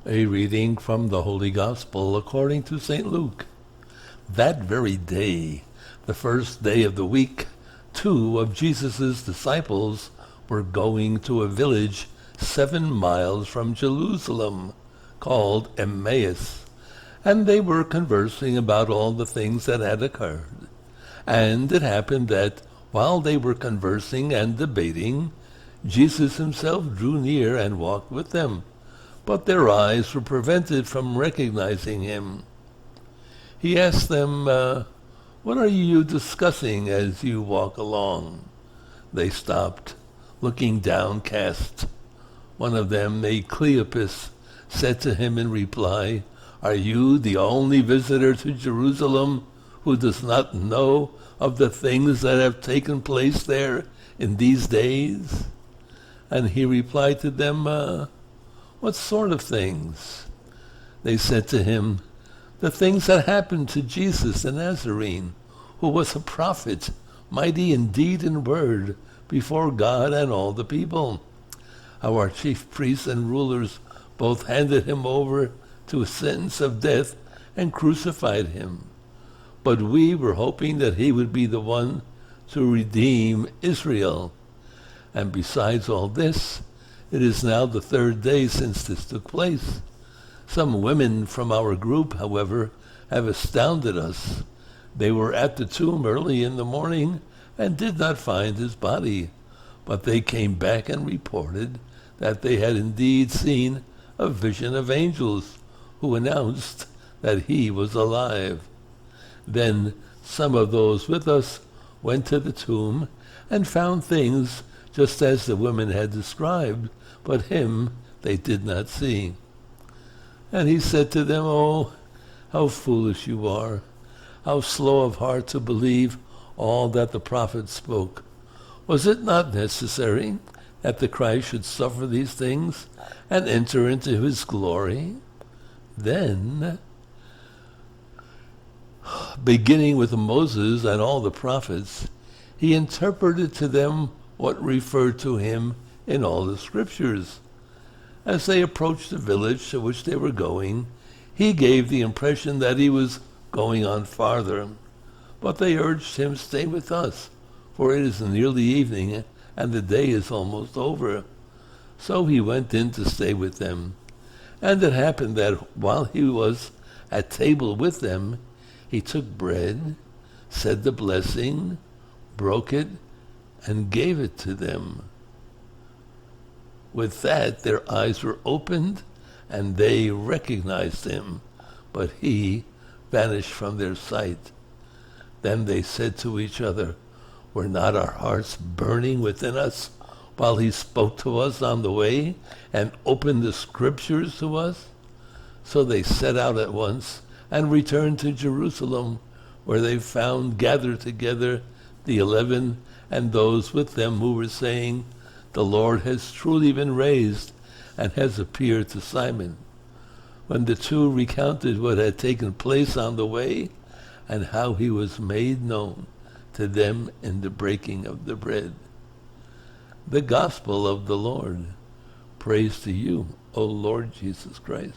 A reading from the Holy Gospel according to St. Luke. That very day, the first day of the week, 2 of Jesus' disciples were going to a village 7 miles from Jerusalem, called Emmaus, and they were conversing about all the things that had occurred. And it happened that while they were conversing and debating, Jesus himself drew near and walked with them, but their eyes were prevented from recognizing him. He asked them, "What are you discussing as you walk along?" They stopped, looking downcast. One of them, a Cleopas, said to him in reply, "Are you the only visitor to Jerusalem who does not know of the things that have taken place there in these days?" And he replied to them, "What sort of things?" They said to him, "The things that happened to Jesus the Nazarene, who was a prophet, mighty in deed and word, before God and all the people. Our chief priests and rulers both handed him over to a sentence of death and crucified him. But we were hoping that he would be the one to redeem Israel. And besides all this, it is now the 3rd day since this took place. Some women from our group, however, have astounded us. They were at the tomb early in the morning and did not find his body, but they came back and reported that they had indeed seen a vision of angels who announced that he was alive. Then some of those with us went to the tomb and found things just as the women had described, but him they did not see." And he said to them, "Oh, how foolish you are, how slow of heart to believe all that the prophets spoke. Was it not necessary that the Christ should suffer these things and enter into his glory? Then, beginning with Moses and all the prophets, he interpreted to them what referred to him in all the scriptures. As they approached the village to which they were going, he gave the impression that he was going on farther. But they urged him, 'Stay with us, for it is nearly evening, and the day is almost over.' So he went in to stay with them. And it happened that while he was at table with them, he took bread, said the blessing, broke it, and gave it to them. With that, their eyes were opened, and they recognized him, but he vanished from their sight. Then they said to each other, 'Were not our hearts burning within us while he spoke to us on the way and opened the scriptures to us?' So they set out at once and returned to Jerusalem, where they found gathered together the 11 and those with them who were saying, 'The Lord has truly been raised and has appeared to Simon.' When the 2 recounted what had taken place on the way and how he was made known to them in the breaking of the bread." The Gospel of the Lord. Praise to you, O Lord Jesus Christ.